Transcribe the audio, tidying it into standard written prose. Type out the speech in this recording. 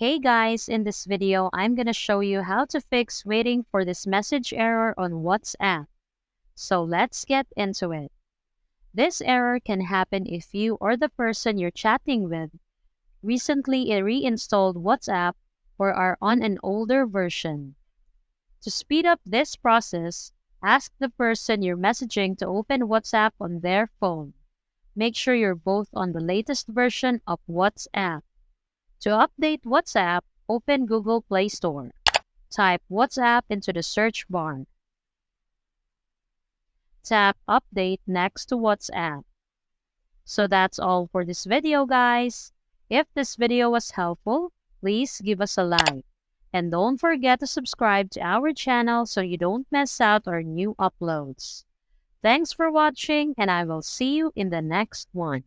Hey guys, in this video, I'm gonna show you how to fix waiting for this message error on WhatsApp. So let's get into it. This error can happen if you or the person you're chatting with recently reinstalled WhatsApp or are on an older version. To speed up this process, ask the person you're messaging to open WhatsApp on their phone. Make sure you're both on the latest version of WhatsApp. To update WhatsApp, open Google Play Store. Type WhatsApp into the search bar. Tap Update next to WhatsApp. So that's all for this video, guys. If this video was helpful, please give us a like. And don't forget to subscribe to our channel so you don't miss out our new uploads. Thanks for watching, and I will see you in the next one.